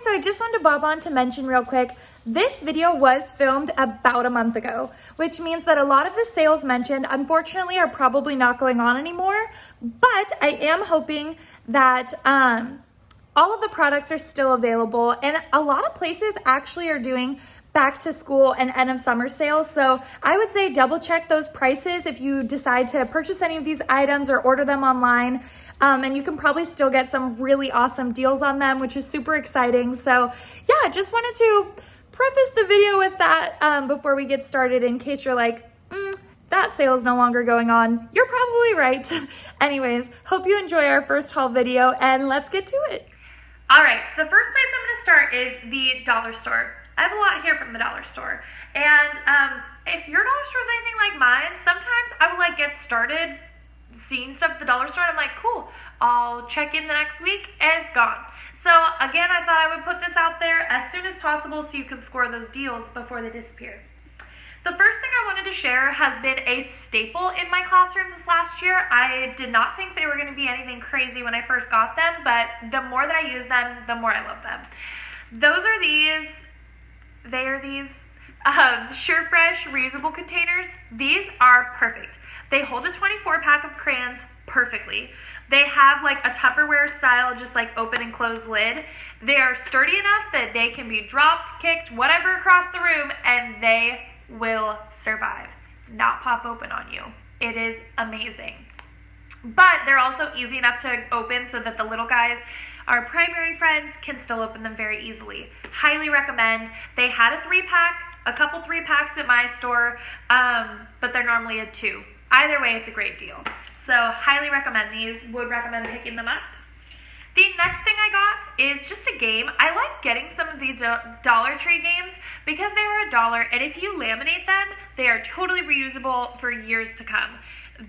so I just wanted to bob on to mention real quick, this video was filmed about a month ago, which means that a lot of the sales mentioned, unfortunately, are probably not going on anymore, but I am hoping that all of the products are still available, and a lot of places actually are doing back to school and end of summer sales. So I would say double check those prices if you decide to purchase any of these items or order them online. And you can probably still get some really awesome deals on them, which is super exciting. So yeah, just wanted to preface the video with that before we get started, in case you're like, that sale is no longer going on. You're probably right. Anyways, hope you enjoy our first haul video, and let's get to it. All right, so the first place I'm gonna start is the dollar store. I have a lot here from the dollar store. And if your dollar store is anything like mine, sometimes I will get started seeing stuff at the dollar store and I'm like, cool, I'll check in the next week and it's gone. So again, I thought I would put this out there as soon as possible so you can score those deals before they disappear. The first thing I wanted to share has been a staple in my classroom this last year. I did not think they were going to be anything crazy when I first got them, but the more that I use them, the more I love them. Those are these, they are these SureFresh reusable containers. These are perfect. They hold a 24-pack of crayons perfectly. They have a Tupperware style, just open and close lid. They are sturdy enough that they can be dropped, kicked, whatever across the room, and they will survive, not pop open on you. It is amazing. But they're also easy enough to open so that the little guys, our primary friends, can still open them very easily. Highly recommend. They had a 3-pack, a couple 3-packs at my store, but they're normally a 2. Either way, it's a great deal. So highly recommend these, would recommend picking them up. The next thing I got is just a game. I like getting some of these Dollar Tree games because they are $1, and if you laminate them, they are totally reusable for years to come.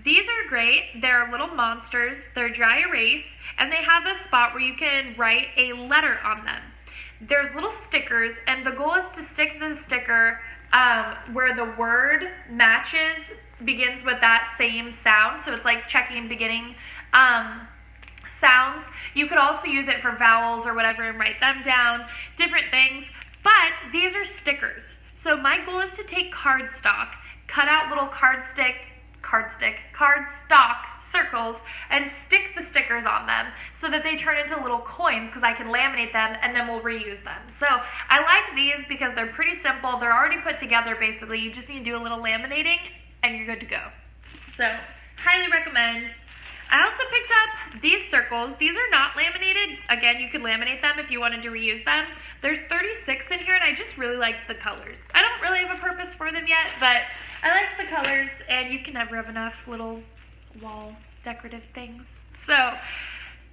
These are great. They're little monsters. They're dry erase, and they have a spot where you can write a letter on them. There's little stickers, and the goal is to stick the sticker where the word begins with that same sound. So it's like checking beginning sounds. You could also use it for vowels or whatever and write them down, different things. But these are stickers. So my goal is to take cardstock, cut out little cardstock circles, and stick the stickers on them so that they turn into little coins, because I can laminate them and then we'll reuse them. So I like these because they're pretty simple. They're already put together basically. You just need to do a little laminating and you're good to go. So highly recommend. I also picked up these circles. These are not laminated. Again, you could laminate them if you wanted to reuse them. There's 36 in here, and I just really like the colors. I don't really have a purpose for them yet, but I like the colors, and you can never have enough little wall decorative things. So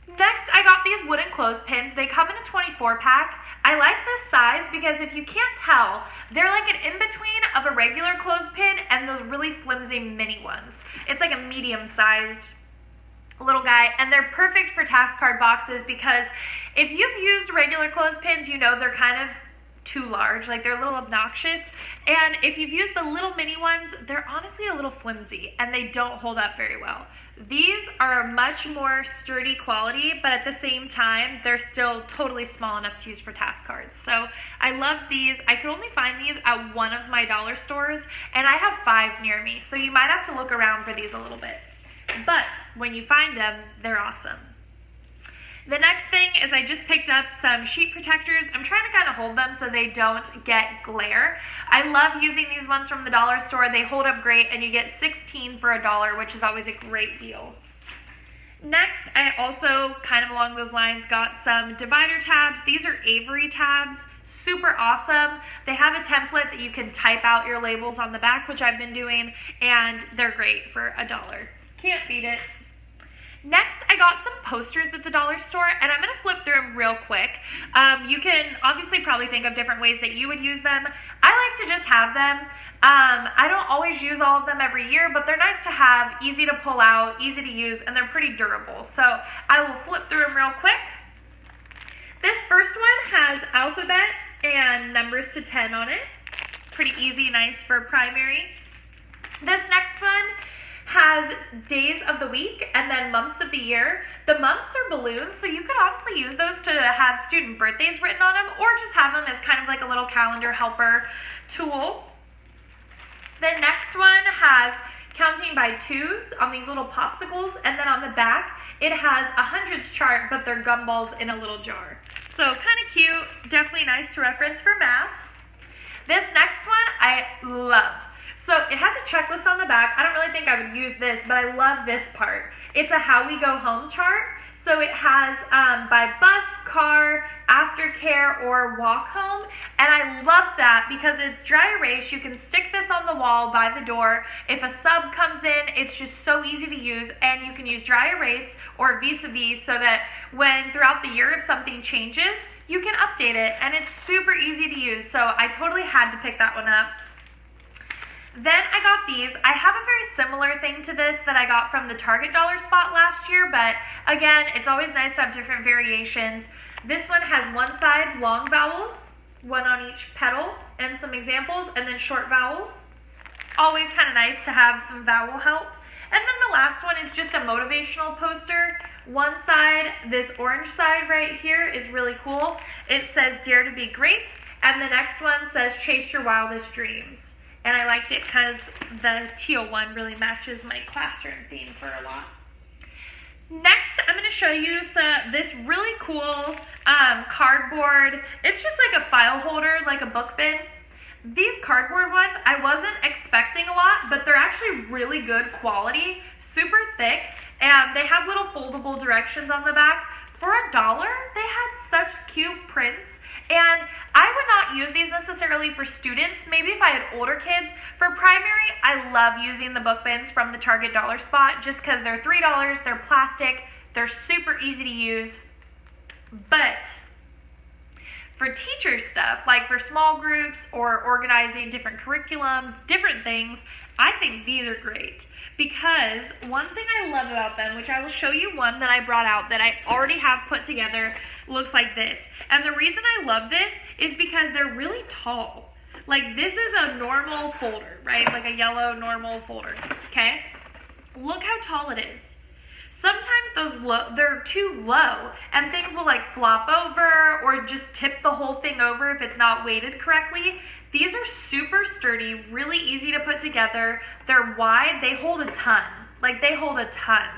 next, I got these wooden clothespins. They come in a 24-pack. I like this size because if you can't tell, they're like an in-between of a regular clothespin and those really flimsy mini ones. It's like a medium-sized little guy, and they're perfect for task card boxes because if you've used regular clothespins, you know they're kind of too large, they're a little obnoxious, and if you've used the little mini ones, they're honestly a little flimsy and they don't hold up very well. These are a much more sturdy quality, but at the same time, they're still totally small enough to use for task cards. So I love these. I could only find these at one of my dollar stores, and I have 5 near me, so you might have to look around for these a little bit. But when you find them, they're awesome. The next thing is I just picked up some sheet protectors. I'm trying to kind of hold them so they don't get glare. I love using these ones from the dollar store. They hold up great, and you get 16 for $1, which is always a great deal. Next, I also, kind of along those lines, got some divider tabs. These are Avery tabs. Super awesome. They have a template that you can type out your labels on the back, which I've been doing, and they're great for $1. Can't beat it. Next, I got some posters at the dollar store, and I'm going to flip through them real quick. You can obviously probably think of different ways that you would use them. I like to just have them. I don't always use all of them every year, but they're nice to have, easy to pull out, easy to use, and they're pretty durable. So I will flip through them real quick. This first one has alphabet and numbers to 10 on it. Pretty easy, nice for primary. This next one has days of the week and then months of the year. The months are balloons, so you could honestly use those to have student birthdays written on them, or just have them as kind of like a little calendar helper tool. The next one has counting by twos on these little popsicles, and then on the back it has a hundreds chart, but they're gumballs in a little jar. So kind of cute, definitely nice to reference for math. This next one I love. So it has a checklist on the back. I don't really think I would use this, but I love this part. It's a how we go home chart. So it has by bus, car, aftercare, or walk home. And I love that because it's dry erase. You can stick this on the wall by the door. If a sub comes in, it's just so easy to use. And you can use dry erase or vis-a-vis so that when throughout the year if something changes, you can update it. And it's super easy to use. So I totally had to pick that one up. Then I got these. I have a very similar thing to this that I got from the Target dollar spot last year, but again, it's always nice to have different variations. This one has one side long vowels, one on each petal, and some examples, and then short vowels. Always kind of nice to have some vowel help. And then the last one is just a motivational poster. One side, this orange side right here, is really cool. It says dare to be great, and the next one says chase your wildest dreams. And I liked it because the teal one really matches my classroom theme for a lot. Next, I'm going to show you this really cool cardboard. It's just like a file holder, like a book bin. These cardboard ones, I wasn't expecting a lot, but they're actually really good quality, super thick, and they have little foldable directions on the back. For $1, they had such cute prints. And I would not use these necessarily for students, maybe if I had older kids. For primary, I love using the book bins from the Target dollar spot just because they're $3, they're plastic, they're super easy to use. But for teacher stuff, like for small groups or organizing different curriculum, different things, I think these are great. Because one thing I love about them, which I will show you one that I brought out that I already have put together, looks like this. And the reason I love this is because they're really tall. Like this is a normal folder, right? Like a yellow normal folder, okay? Look how tall it is. Sometimes they're too low and things will like flop over or just tip the whole thing over if it's not weighted correctly. These are super sturdy, really easy to put together. They're wide, they hold a ton. Like they hold a ton.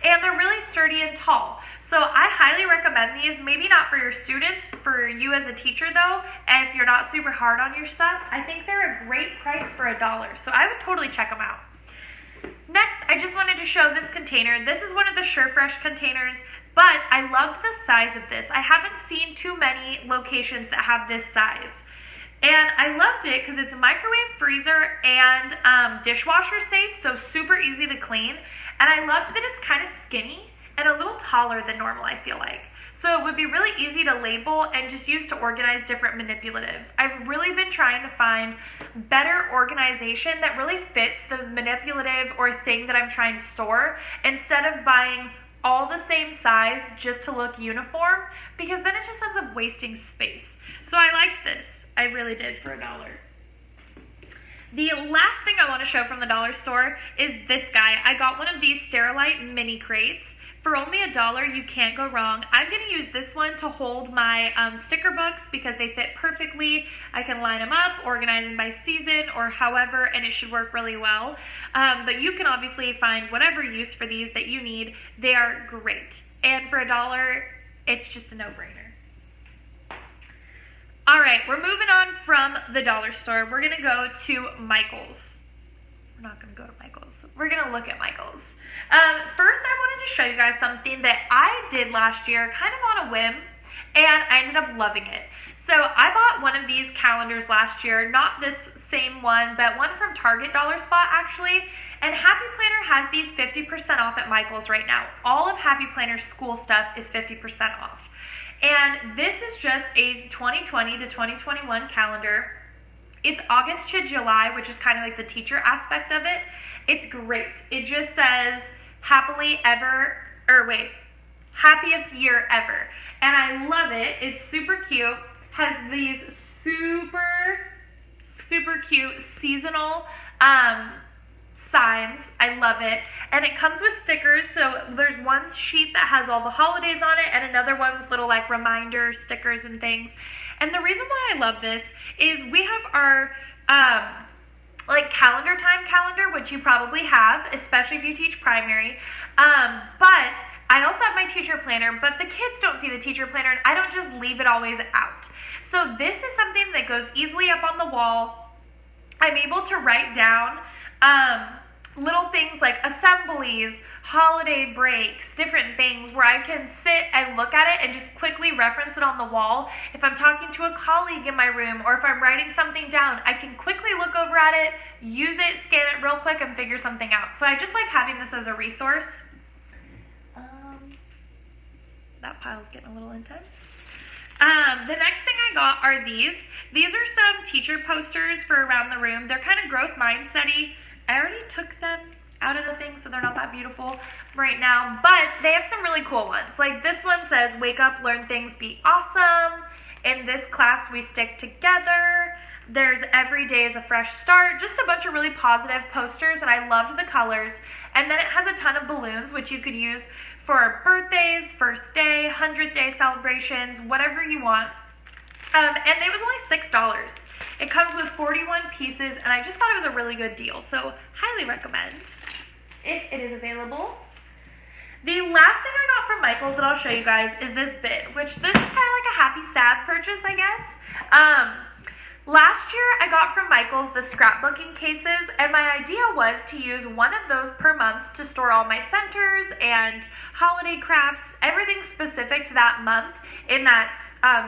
And they're really sturdy and tall. So I highly recommend these, maybe not for your students, for you as a teacher though, and if you're not super hard on your stuff, I think they're a great price for $1. So I would totally check them out. Next, I just wanted to show this container. This is one of the SureFresh containers, but I loved the size of this. I haven't seen too many locations that have this size. And I loved it because it's microwave, freezer, and dishwasher safe, so super easy to clean. And I loved that it's kind of skinny and a little taller than normal, I feel like. So it would be really easy to label and just use to organize different manipulatives. I've really been trying to find better organization that really fits the manipulative or thing that I'm trying to store instead of buying all the same size just to look uniform, because then it just ends up wasting space. So I liked this. I really did for $1. The last thing I want to show from the dollar store is this guy. I got one of these Sterilite mini crates. For only $1, you can't go wrong. I'm going to use this one to hold my sticker books because they fit perfectly. I can line them up, organize them by season or however, and it should work really well. But you can obviously find whatever use for these that you need. They are great. And for $1, it's just a no-brainer. All right, we're moving on from the dollar store. We're going to go to Michael's. We're not going to go to Michael's. We're going to look at Michael's. First, I wanted to show you guys something that I did last year, kind of on a whim, and I ended up loving it. So I bought one of these calendars last year, not this same one, but one from Target dollar spot actually. And Happy Planner has these 50% off at Michael's right now. All of Happy Planner's school stuff is 50% off. And this is just a 2020 to 2021 calendar. It's August to July, which is kind of like the teacher aspect of it. It's great. It just says happily ever, happiest year ever. And I love it. It's super cute. Has these super cute seasonal signs. I love it. And it comes with stickers. So there's one sheet that has all the holidays on it and another one with little like reminder stickers and things. And the reason why I love this is we have our like calendar time calendar, which you probably have, especially if you teach primary. But I also have my teacher planner, but the kids don't see the teacher planner and I don't just leave it always out. So this is something that goes easily up on the wall. I'm able to write down little things like assemblies, holiday breaks, different things where I can sit and look at it and just quickly reference it on the wall. If I'm talking to a colleague in my room or if I'm writing something down, I can quickly look over at it, use it, scan it real quick, and figure something out. So I just like having this as a resource. That pile's getting a little intense. The next thing I got are these. These are some teacher posters for around the room. They're kind of growth mindset-y. I already took them out of the thing, so they're not that beautiful right now, but they have some really cool ones. Like this one says, wake up, learn things, be awesome. In this class, we stick together. There's every day is a fresh start. Just a bunch of really positive posters, and I loved the colors. And then it has a ton of balloons, which you could use for birthdays, first day, 100th day celebrations, whatever you want. And it was only $6. It comes with 41 pieces, and I just thought it was a really good deal. So highly recommend if it is available. The last thing I got from Michael's that I'll show you guys is this bin, which this is kind of like a happy sad purchase, I guess. Last year I got from Michael's the scrapbooking cases, and my idea was to use one of those per month to store all my centers and holiday crafts, everything specific to that month in that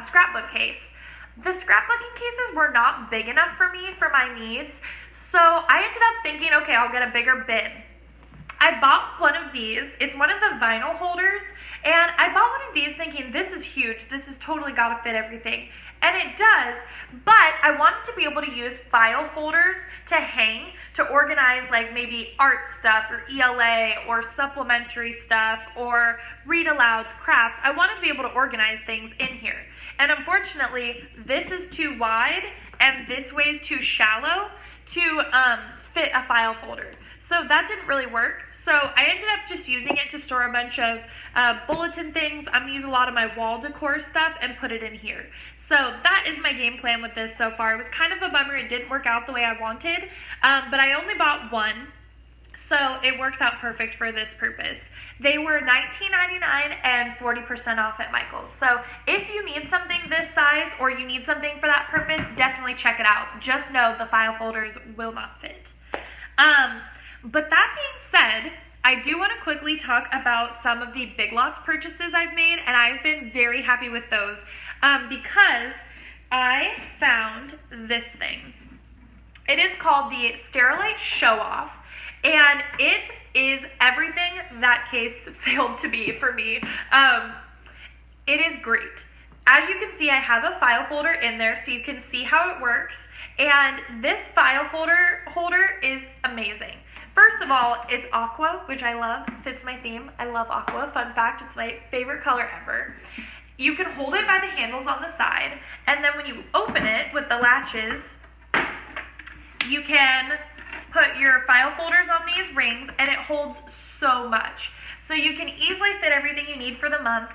scrapbook case. The scrapbooking cases were not big enough for me for my needs, so I ended up thinking, okay, I'll get a bigger bin. I bought one of these. It's one of the vinyl holders, and I bought one of these thinking, this is huge. This has totally got to fit everything. And it does, but I wanted to be able to use file folders to hang, to organize like maybe art stuff or ELA or supplementary stuff or read alouds, crafts. I wanted to be able to organize things in here. And unfortunately, this is too wide and this way is too shallow to fit a file folder. So that didn't really work. So I ended up just using it to store a bunch of bulletin things. I'm going to use a lot of my wall decor stuff and put it in here. So that is my game plan with this so far. It was kind of a bummer it didn't work out the way I wanted, but I only bought one, so it works out perfect for this purpose. They were $19.99 and 40% off at Michael's. So if you need something this size or you need something for that purpose, definitely check it out. Just know the file folders will not fit. But that being said, I do want to quickly talk about some of the Big Lots purchases I've made, and I've been very happy with those because I found this thing. It is called the Sterilite Show Off, and it is everything that case failed to be for me. It is great. As you can see, I have a file folder in there so you can see how it works, and this file holder is amazing. First of all, it's aqua, which I love, fits my theme. I love aqua. Fun fact, it's my favorite color ever. You can hold it by the handles on the side, and then when you open it with the latches, you can put your file folders on these rings, and it holds so much. So you can easily fit everything you need for the month.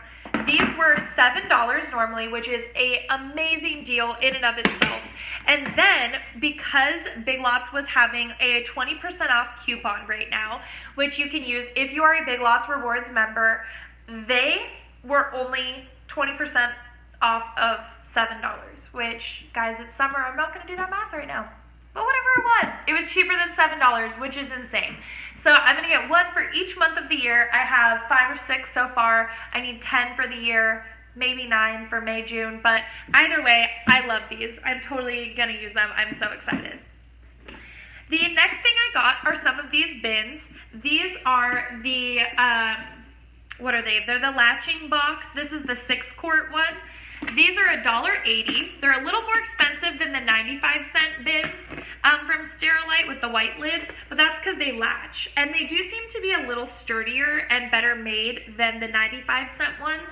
These were $7 normally, which is an amazing deal in and of itself. And then, because Big Lots was having a 20% off coupon right now, which you can use if you are a Big Lots Rewards member, they were only 20% off of $7, which, guys, it's summer. I'm not going to do that math right now. But whatever it was cheaper than $7, which is insane. So I'm going to get one for each month of the year. I have 5 or 6 so far. I need 10 for the year, maybe 9 for May, June. But either way, I love these. I'm totally going to use them. I'm so excited. The next thing I got are some of these bins. These are the, what are they? They're the latching box. This is the 6-quart one. These are $1.80. They're a little more expensive than the 95-cent bins from Sterilite with the white lids, but that's because they latch. And they do seem to be a little sturdier and better made than the 95-cent ones.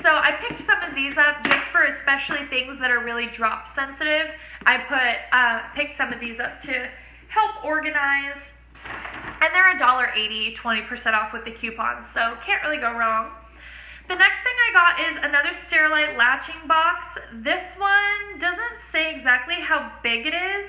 So I picked some of these up just for especially things that are really drop sensitive. I picked some of these up to help organize And they're $1.80, 20% off with the coupons, so can't really go wrong. The next thing I got is another Sterilite latching box. This one doesn't say exactly how big it is,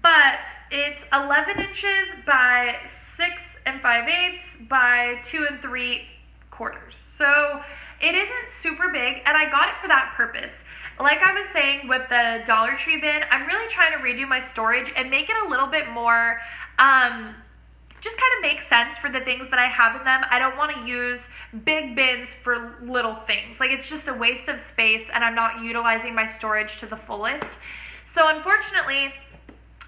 but it's 11 inches by 6 5/8 by 2 3/4. So it isn't super big, and I got it for that purpose. Like I was saying with the Dollar Tree bin, I'm really trying to redo my storage and make it a little bit more, just kind of make sense for the things that I have in them. I don't want to use big bins for little things. Like, it's just a waste of space, and I'm not utilizing my storage to the fullest. So unfortunately,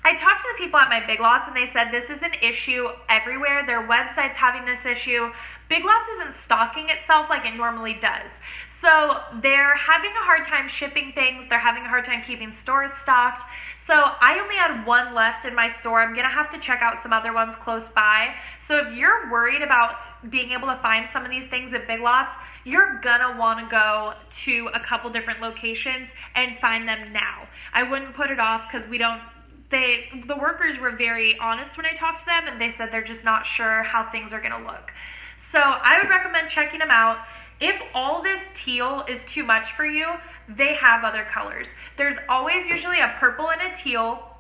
I talked to the people at my Big Lots, and they said this is an issue everywhere. Their website's having this issue. Big Lots isn't stocking itself like it normally does. So they're having a hard time shipping things. They're having a hard time keeping stores stocked. So I only had one left in my store. I'm going to have to check out some other ones close by. So if you're worried about being able to find some of these things at Big Lots, you're going to want to go to a couple different locations and find them now. I wouldn't put it off because the workers were very honest when I talked to them, and they said they're just not sure how things are going to look. So I would recommend checking them out. If all this teal is too much for you, they have other colors. There's always usually a purple and a teal,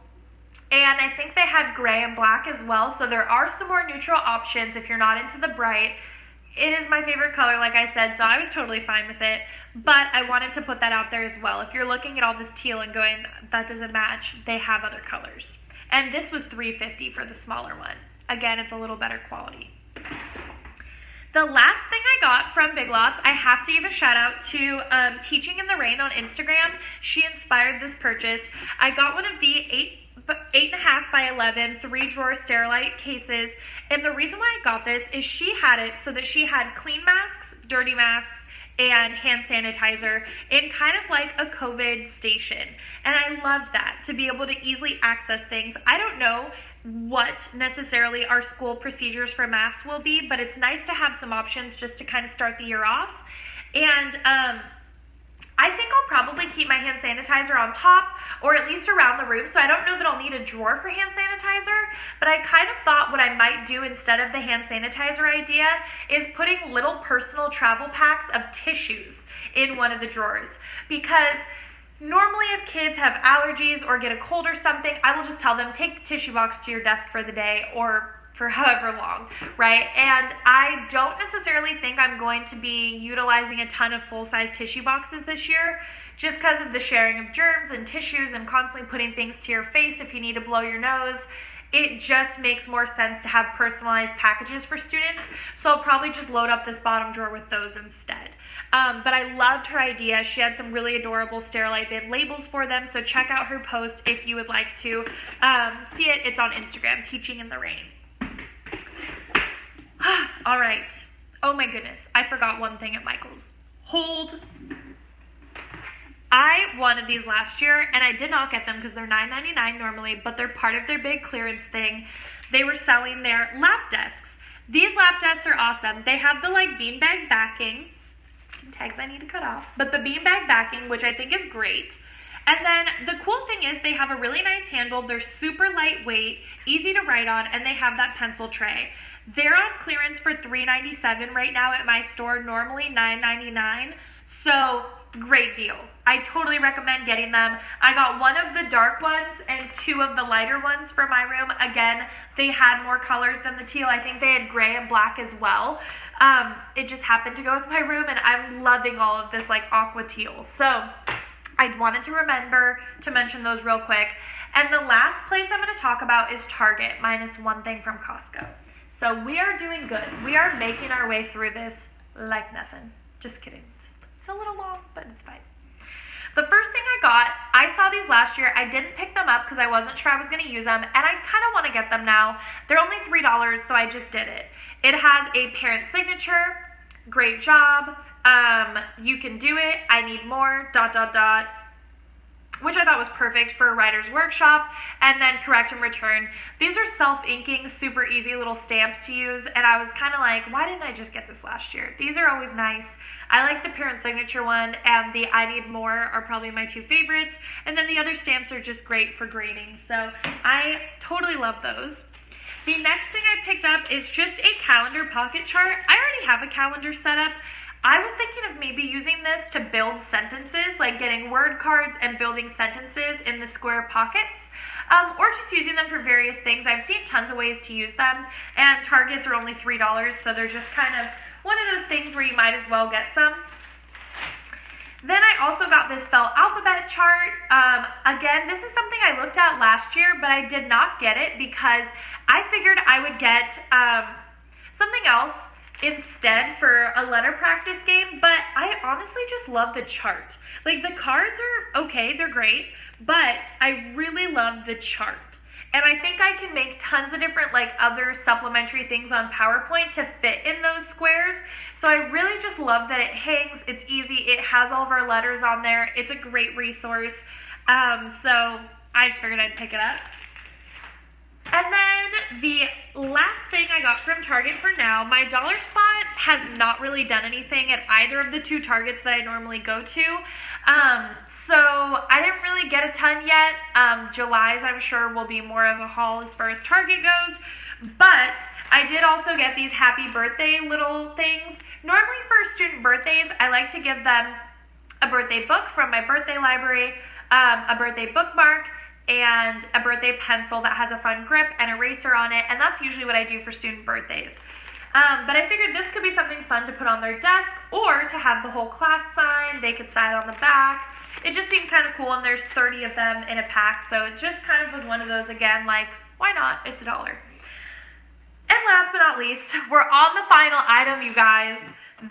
and I think they had gray and black as well, so there are some more neutral options if you're not into the bright. It is my favorite color, like I said, so I was totally fine with it, but I wanted to put that out there as well. If you're looking at all this teal and going, that doesn't match, they have other colors. And this was $3.50 for the smaller one. Again, it's a little better quality. The last thing I got from Big Lots, I have to give a shout out to Teaching in the Rain on Instagram. She inspired this purchase. I got one of the 8.5 by 11 3-drawer Sterilite cases, and the reason why I got this is she had it so that she had clean masks, dirty masks, and hand sanitizer in kind of like a COVID station. And I loved that, to be able to easily access things. I don't know what necessarily our school procedures for masks will be, but it's nice to have some options just to kind of start the year off. And I think I'll probably keep my hand sanitizer on top, or at least around the room, so I don't know that I'll need a drawer for hand sanitizer, but I kind of thought what I might do instead of the hand sanitizer idea is putting little personal travel packs of tissues in one of the drawers, because normally if kids have allergies or get a cold or something, I will just tell them, take the tissue box to your desk for the day or for however long, right? And I don't necessarily think I'm going to be utilizing a ton of full-size tissue boxes this year, just because of the sharing of germs and tissues and constantly putting things to your face if you need to blow your nose. It just makes more sense to have personalized packages for students, so I'll probably just load up this bottom drawer with those instead. But I loved her idea. She had some really adorable Sterilite bin labels for them, so check out her post if you would like to see it. It's on Instagram, Teaching in the Rain. All right. Oh my goodness, I forgot one thing at Michael's. Hold. I wanted these last year, and I did not get them because they're $9.99 normally, but they're part of their big clearance thing. They were selling their lap desks. These lap desks are awesome. They have the beanbag backing. Some tags I need to cut off. But the beanbag backing, which I think is great. And then the cool thing is they have a really nice handle. They're super lightweight, easy to write on, and they have that pencil tray. They're on clearance for $3.97 right now at my store, normally $9.99. So great deal. I totally recommend getting them. I got one of the dark ones and 2 of the lighter ones for my room. Again, they had more colors than the teal. I think they had gray and black as well. It just happened to go with my room, and I'm loving all of this aqua teal. So I wanted to remember to mention those real quick. And the last place I'm going to talk about is Target, minus one thing from Costco. So we are doing good. We are making our way through this like nothing. Just kidding. It's a little long, but it's fine. The first thing I saw these last year. I didn't pick them up because I wasn't sure I was going to use them, and I kind of want to get them now. They're only $3, so I just did it. It has a parent signature. Great job. You can do it. I need more. ... which I thought was perfect for a writer's workshop, and then correct and return. These are self-inking, super easy little stamps to use, and I was kind of like, why didn't I just get this last year? These are always nice. I like the parent signature one, and the I need more are probably my 2 favorites, and then the other stamps are just great for grading, so I totally love those. The next thing I picked up is just a calendar pocket chart. I already have a calendar set up. I was thinking of maybe using this to build sentences, like getting word cards and building sentences in the square pockets, or just using them for various things. I've seen tons of ways to use them, and Targets are only $3, so they're just kind of one of those things where you might as well get some. Then I also got this felt alphabet chart. Again, this is something I looked at last year, but I did not get it because I figured I would get something else instead for a letter practice game, but I honestly just love the chart. Like, the cards are okay, they're great, but I really love the chart. And I think I can make tons of different, like, other supplementary things on PowerPoint to fit in those squares. So I really just love that it hangs, it's easy, it has all of our letters on there, it's a great resource. So I just figured I'd pick it up. And then the last thing I got from Target for now, my dollar spot has not really done anything at either of the two Targets that I normally go to. So I didn't really get a ton yet. July's, I'm sure, will be more of a haul as far as Target goes. But I did also get these happy birthday little things. Normally for student birthdays, I like to give them a birthday book from my birthday library, a birthday bookmark, and a birthday pencil that has a fun grip and eraser on it, and that's usually what I do for student birthdays. But I figured this could be something fun to put on their desk, or to have the whole class sign. They could sign on the back. It just seemed kind of cool, and there's 30 of them in a pack, so it just kind of was one of those, again, like, why not? It's $1. And last but not least, we're on the final item, you guys.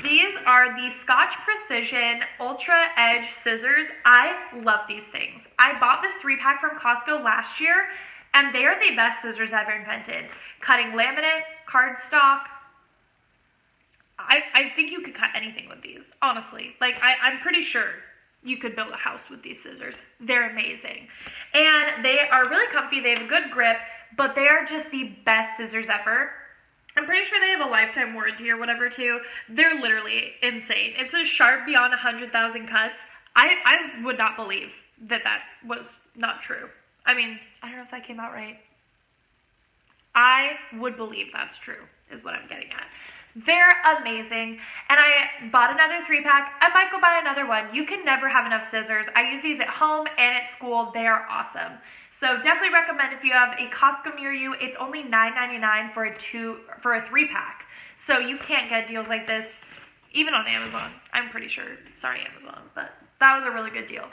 These are the Scotch Precision Ultra Edge Scissors. I love these things. I bought this 3-pack from Costco last year, and they are the best scissors ever invented. Cutting laminate, cardstock. I think you could cut anything with these, honestly. Like, I'm pretty sure you could build a house with these scissors. They're amazing. And they are really comfy. They have a good grip, but they are just the best scissors ever. I'm pretty sure they have a lifetime warranty or whatever too. They're literally insane. It says sharp beyond 100,000 cuts. I would not believe that was not true. I mean, I don't know if that came out right. I would believe that's true, is what I'm getting at. They're amazing. And I bought another 3-pack. I might go buy another one. You can never have enough scissors. I use these at home and at school. They are awesome. So definitely recommend if you have a Costco near you. It's only $9.99 for a 3-pack. So you can't get deals like this even on Amazon. I'm pretty sure. Sorry, Amazon, but that was a really good deal.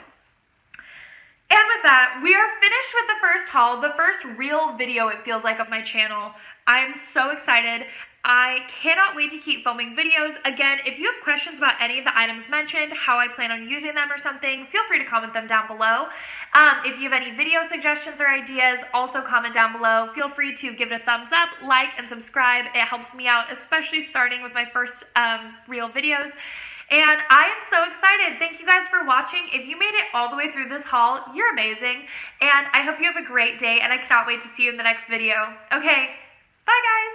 And with that, we are finished with the first haul, the first real video, it feels like, of my channel. I'm so excited. I cannot wait to keep filming videos. Again, if you have questions about any of the items mentioned, how I plan on using them or something, feel free to comment them down below. If you have any video suggestions or ideas, also comment down below. Feel free to give it a thumbs up, like, and subscribe. It helps me out, especially starting with my first real videos. And I am so excited. Thank you guys for watching. If you made it all the way through this haul, you're amazing. And I hope you have a great day, and I cannot wait to see you in the next video. Okay, bye guys.